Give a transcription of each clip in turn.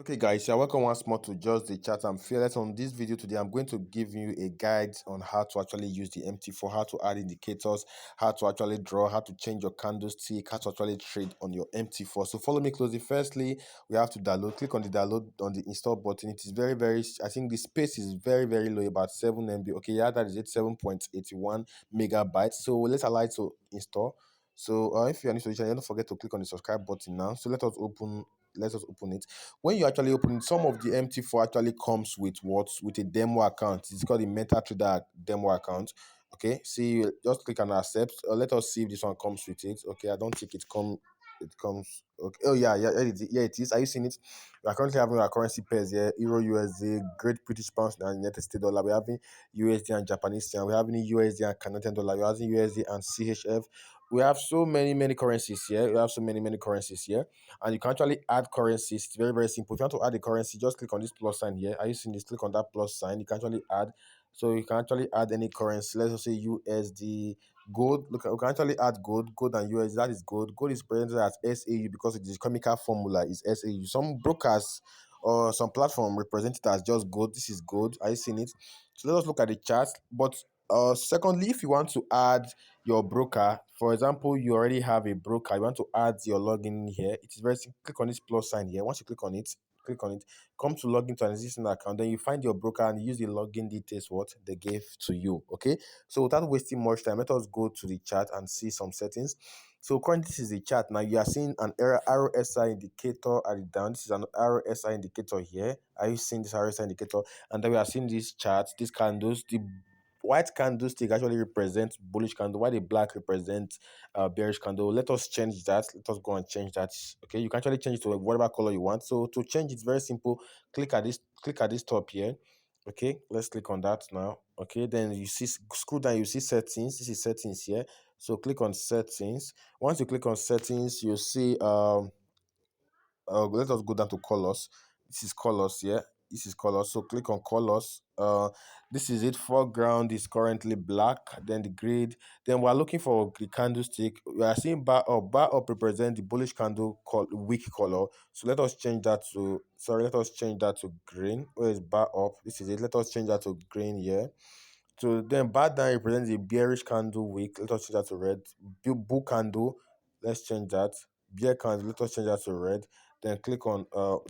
Okay, guys, you're welcome once more to Just the Chat. I'm Fearless. On this video today, I'm going to give you a guide on how to actually use the MT4, how to add indicators, how to actually draw, how to change your candlestick, how to actually trade on your MT4. So follow me closely. Firstly, we have to download. Click on the download on the install button. It is very, I think the space is very low, about 7 MB. Okay, yeah, that is it, 7.81 megabytes. So let's allow it to install. So if you're new to the channel, don't forget to click on the subscribe button now. So let us open it. When you actually open it, some of the MT4 actually comes with what? With a demo account. It's called the MetaTrader demo account. Okay, see, just click on accept. Let us see if this one comes with it. Okay, I don't think it comes. Okay. Oh yeah, it is. Are you seeing it? We are currently having our currency pairs here: Euro USD, Great British Pound and United States dollar. We're having USD and Japanese yen. We're having USD and Canadian dollar. We're having USD and CHF. We have so many currencies here. We have so many currencies here, and you can actually add currencies. It's very simple. If you want to add a currency, just click on this plus sign here. Are you seeing this? Click on that plus sign. You can actually add. So you can actually add any currency. Let's just say USD, gold. Look, you can actually add gold and USD. That is gold. Gold is presented as SAU because it is chemical formula is SAU. Some brokers or some platform represent it as just gold. This is gold. Are you seeing it? So let us look at the chart. But secondly, if you want to add your broker, for example, you already have a broker, you want to add your login here, it is very simple. Click on this plus sign here. Once you click on it, come to login to an existing account, then you find your broker and use the login details what they gave to you. Okay, so without wasting much time, let us go to the chart and see some settings. So currently this is the chart. Now you are seeing an RSI indicator at the down. This is an RSI indicator here. Are you seeing this RSI indicator? And then we are seeing this chart, these candles. The white candlestick actually represents bullish candle, while the black represents bearish candle. Let us change that. Let us go and change that. Okay, you can actually change it to whatever color you want. So to change it's very simple. Click at this top here. Okay, let's click on that now. Okay, then you see, scroll down, you see settings. This is settings here. So click on settings. Once you click on settings, you see let us go down to colors. This is colors here. This is colors. So click on colors. This is it. Foreground is currently black. Then the grid. Then we're looking for the candlestick. We are seeing bar up. Bar up represent the bullish candle called weak color. So let us change that to, sorry, let us change that to green. Where is bar up? This is it. Let us change that to green here. So then bar down represents a bearish candle weak. Let us change that to red. Bull candle. Let's change that. Bear candle. Let us change that to red. Then click on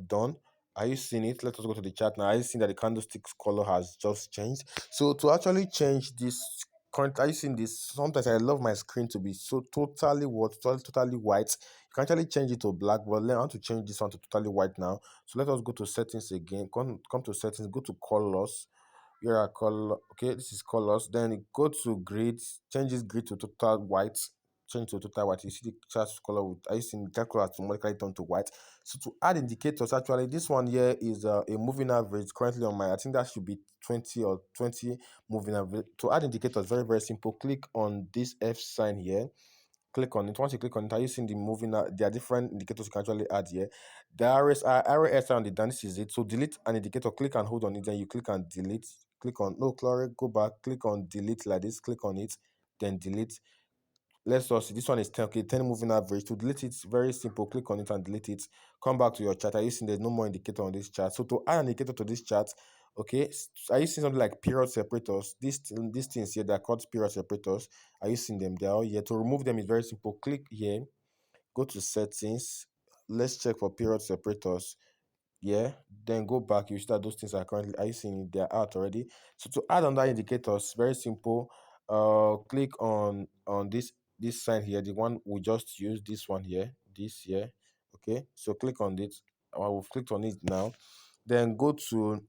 done. Are you seeing it? Let us go to the chart now. Are you seeing that the candlestick's color has just changed? So to actually change this current, are you seeing this? Sometimes I love my screen to be so totally what totally white. You can actually change it to black, but I want to change this one to totally white now. So let us go to settings again. Come to settings, go to colors. Here are color. Okay, this is colors. Then go to grid, change this grid to total white. Change to total white. You see the chart color with, I using that color to automatically turn to white. So to add indicators, actually this one here is a moving average currently on my, I think that should be 20 or 20 moving average. To add indicators, very simple. Click on this F sign here. Click on it. Once you click on it, are you seeing the moving? There are different indicators you can actually add here. The RSI on the down, this is it. So delete an indicator, click and hold on it, then you click and delete. Click on no chloride, go back, click on delete like this, click on it, then delete. Let's just see, this one is 10. Okay, 10 moving average. To delete it, very simple. Click on it and delete it. Come back to your chart. Are you seeing there's no more indicator on this chart? So to add an indicator to this chart, okay, are you seeing something like period separators? These things here, they're called period separators. Are you seeing them? They're all here. To remove them is very simple. Click here, go to settings. Let's check for period separators. Yeah, then go back. You see that those things are currently, are you seeing it? They're out already. So to add on that indicators, very simple. Click on this sign here, the one we just used, this one here, this here. Okay, so click on it. We've clicked on it now. Then go to,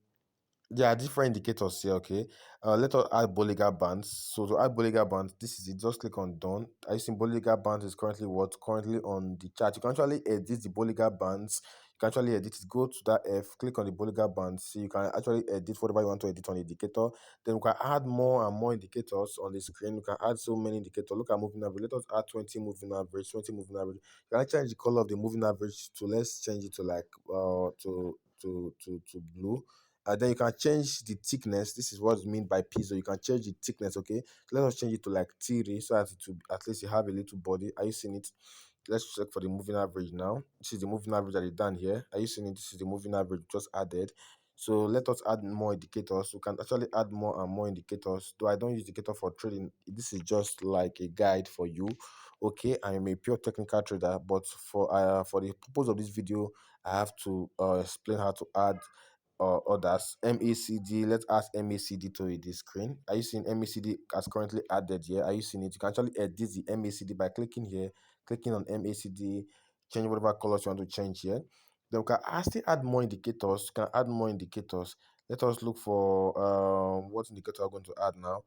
there are different indicators here. Okay, let us add Bollinger Bands. So to add Bollinger Bands, this is it. Just click on done. I see Bollinger Bands is currently on the chart. You can actually edit the Bollinger Bands. You can actually edit it. Go to that F, click on the Bollinger Bands. So you can actually edit whatever you want to edit on the indicator. Then we can add more and more indicators on the screen. We can add so many indicators. Look at moving average. Let us add 20 moving average, 20 moving average. You can actually change the color of the moving average to, let's change it to like to blue. Then you can change the thickness. This is what is mean by piezo. You can change the thickness. Okay, so let us change it to like 3 so that it will, at least you have a little body. Are you seeing it? let's check for the moving average now. This is the moving average that is done here. Are you seeing it? This is the moving average just added. So let us add more indicators. We can actually add more and more indicators. Though I don't use indicator for trading, this is just like a guide for you. Okay, I am a pure technical trader, but for the purpose of this video, I have to explain how to add others. MACD, let's add MACD to the screen. Are you seeing MACD as currently added here? Are you seeing it? You can actually edit the MACD by clicking here, clicking on MACD, change whatever colors you want to change here. Then we can still add more indicators. You can add more indicators. Let us look for what indicator I'm going to add now.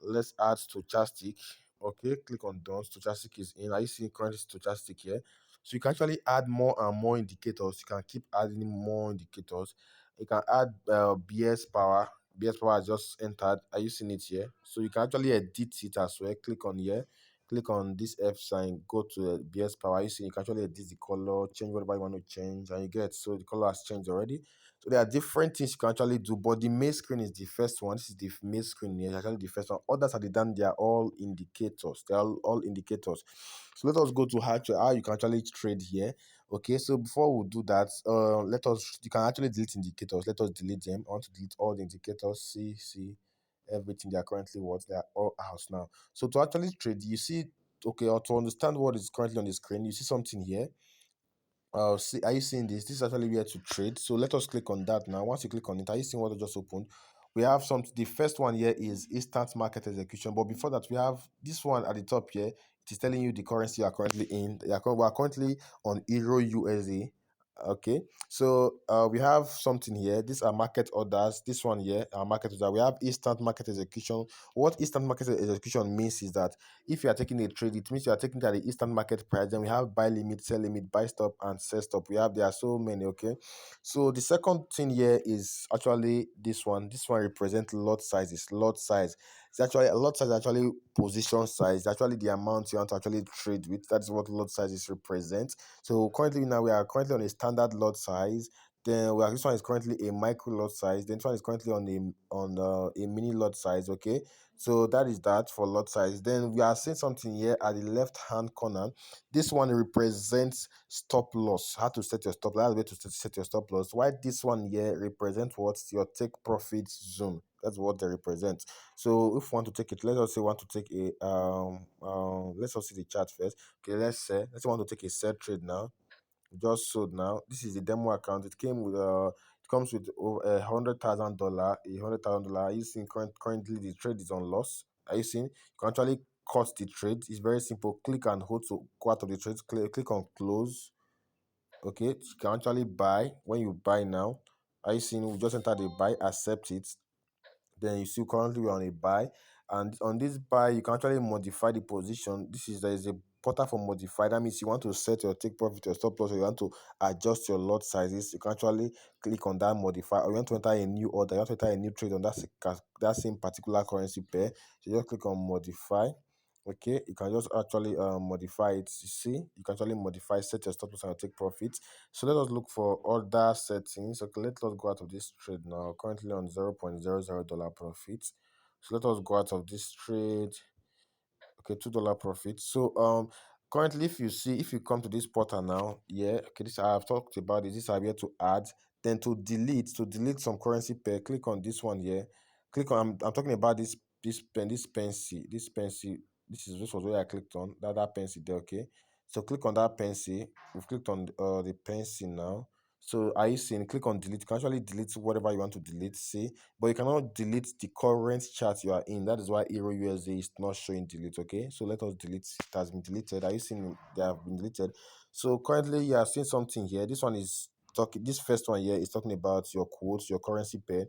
Let's add stochastic. Okay, click on done. Stochastic is in. Are you seeing current stochastic here? So you can actually add more and more indicators. You can keep adding more indicators. You can add BS power. BS power has just entered. Are you seeing it here? So you can actually edit it as well. Click on here. Click on this F sign. Go to BS power. You see, you can actually edit the color, change whatever you want to change, and you get so the color has changed already. So there are different things you can actually do, but the main screen is the first one. This is the main screen here. It's actually the first one. Others are the done. They are all indicators. They are all indicators. So let us go to how you can actually trade here. Okay, so before we do that, let us you can actually delete indicators. Let us delete them. I want to delete all the indicators. See everything they are currently what they are all out now. So to actually trade, you see, okay, or to understand what is currently on the screen, you see something here. See, are you seeing this? This is actually where to trade. So let us click on that now. Once you click on it, are you seeing what I just opened? We have some. The first one here is instant market execution. But before that, we have this one at the top here. It is telling you the currency you are currently in. We are currently on Euro USD. Okay, so we have something here. These are market orders. This one here, our market order. We have instant market execution. What instant market execution means is that if you are taking a trade, it means you are taking it at the instant market price. Then we have buy limit, sell limit, buy stop, and sell stop. We have there are so many. Okay, so the second thing here is actually this one. This one represents lot sizes. Lot size. It's actually a lot size. Is actually position size. It's actually the amount you want to actually trade with. That's what lot sizes represent. So currently now we are currently on a standard lot size. Then this one is currently a micro lot size. Then this one is currently on a mini lot size. Okay, so that is that for lot size. Then we are seeing something here at the left hand corner. This one represents stop loss. How to set your stop loss. That's the way to set your stop loss. Why this one here represents what's your take profit zone. That's what they represent. So if we want to take it, let us say we want to take a let's also see the chart first. Okay, let's say we want to take a set trade now. Just sold now. This is the demo account. It came with it comes with over $100,000. $100,000. Are you seeing currently the trade is on loss? Are you seeing? You can actually cut the trade. It's very simple. Click and hold to go out of the trade. Click on close. Okay, you can actually buy. When you buy now, are you seeing? We just enter the buy. Accept it. Then you see currently we're on a buy, and on this buy you can actually modify the position. There is a button for modify. That means you want to set your take profit, your stop loss, or you want to adjust your lot sizes. You can actually click on that modify, or you want to enter a new order, you want to enter a new trade on that same particular currency pair. So just click on modify. Okay, you can just actually modify it. You see, you can actually modify, set your stop loss and your take profit. So let us look for other settings. Okay, let us go out of this trade now. Currently on $0.00 profit. So let us go out of this trade. Okay, $2 profit. So currently if you come to this portal now, yeah, okay, this I have talked about this. This I here to add, then to delete some currency pair, click on this one here. Click on I'm talking about this pencil. This was where I clicked on that pencil there, okay. So click on that pencil. We've clicked on the pencil now. So are you seeing? Click on delete. You can actually delete whatever you want to delete. See, but you cannot delete the current chart you are in. That is why Euro USD is not showing delete. Okay, so let us delete. It has been deleted. Are you seeing they have been deleted? So currently you are seeing something here. This one is talking. This first one here is talking about your quotes, your currency pair.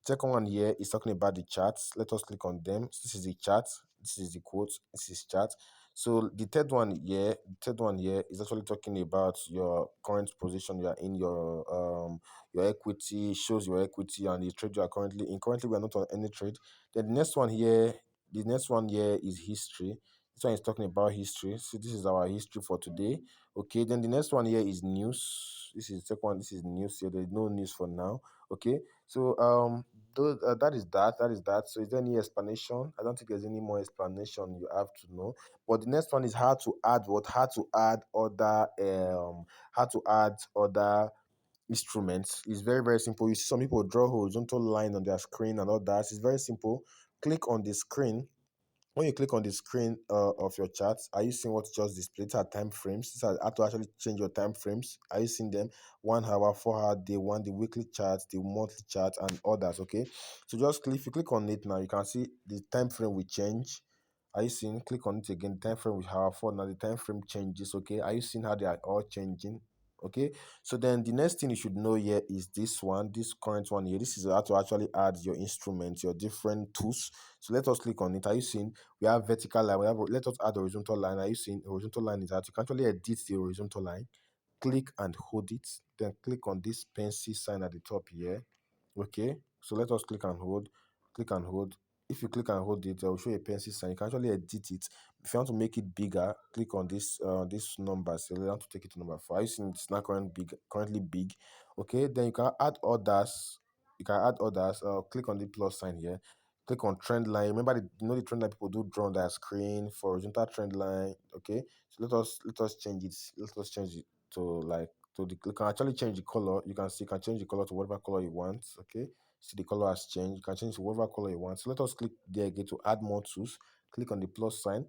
Second one here is talking about the charts. Let us click on them. This is the chart. This is the quotes. This is chart. So the third one here is actually talking about your current position you are in, your equity, shows your equity and the trade you are currently in. Currently, we are not on any trade. Then the next one here is history. This one is talking about history. So this is our history for today. Okay, then the next one here is news. This is the second one. This is news here. There's no news for now. Okay, so that is that. That is that. So, is there any explanation? I don't think there's any more explanation you have to know. But the next one is how to add what? How to add other instruments. It's very, very simple. You see some people draw horizontal line on their screen and all that. It's very simple. Click on the screen. When you click on the screen of your chart, are you seeing what just displayed? These are time frames. These are how to actually change your time frames. Are you seeing them? 1 hour, 4 hour, day one, the weekly chart, the monthly chart, and others. Okay. So just click. If you click on it now, you can see the time frame will change. Are you seeing? Click on it again. Time frame with hour four. Now the time frame changes. Okay. Are you seeing how they are all changing? Okay. So then the next thing you should know here is this one, this current one here. This is how to actually add your instruments, your different tools. So let us click on it. Are you seeing? We have vertical line. Let us add horizontal line. Are you seeing? Horizontal line is that you can actually edit the horizontal line. Click and hold it. Then click on this pencil sign at the top here. Okay. So let us click and hold. Click and hold. If you click and hold it, I will show you a pencil sign. You can actually edit it. If you want to make it bigger, click on this number. So you want to take it to number 4. Are you seeing it's not currently big? Okay. Then you can add others. You can add others. Click on the plus sign here. Click on trend line. Remember, the trend line people do draw on their screen for horizontal trend line. Okay, so let us change it. Let us change it to like to the. You can actually change the color. You can see you can change the color to whatever color you want. Okay, see the color has changed. You can change to whatever color you want. So let us click there again to add more tools. Click on the plus sign.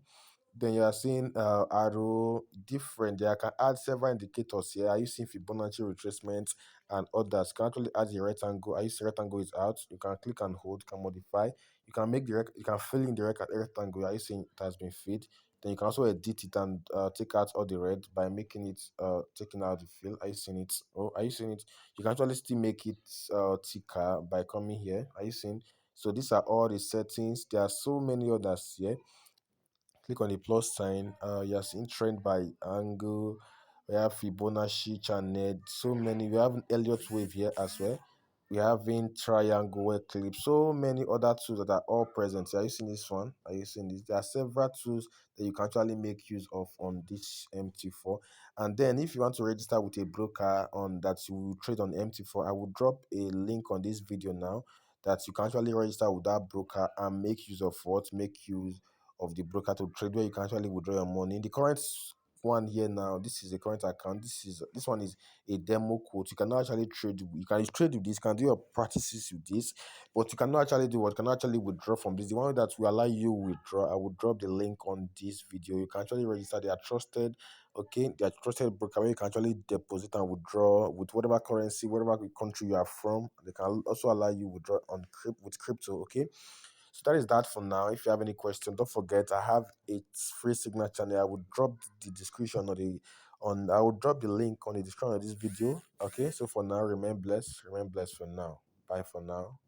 Then you are seeing arrow different. There I can add several indicators here. Are you seeing Fibonacci retracement and others? Can actually add the rectangle. Are you seeing rectangle is out? You can click and hold. Can modify. You can make you can fill in the rectangle. Are you seeing it has been filled? Then you can also edit it and take out all the red by making it taking out the fill. Are you seeing it? Oh, are you seeing it? You can actually still make it thicker by coming here. Are you seeing? So these are all the settings. There are so many others here. Click on the plus sign. You are seeing trend by angle. We have Fibonacci channel. So many. We have Elliott wave here as well. We have in triangle eclipse. So many other tools that are all present. Are you seeing this one? Are you seeing this? There are several tools that you can actually make use of on this MT4. And then if you want to register with a broker on that you will trade on MT4, I will drop a link on this video now that you can actually register with that broker and make use of what? Make use of the broker to trade where you can actually withdraw your money. In the current one here now, this is a current account. This one is a demo quote. You cannot actually trade. You can trade with this. You can do your practices with this, but you cannot actually do what? You cannot actually withdraw from this. The one that will allow you withdraw, I will drop the link on this video. You can actually register. They are trusted. Okay, they are trusted broker where you can actually deposit and withdraw with whatever currency, whatever country you are from. They can also allow you withdraw on with crypto. Okay, so that is that for now. If you have any question, don't forget I have a free signal channel. I will drop the description or the on I will drop the link on the description of this video. Okay, so for now, remain blessed. Remain blessed for now. Bye for now.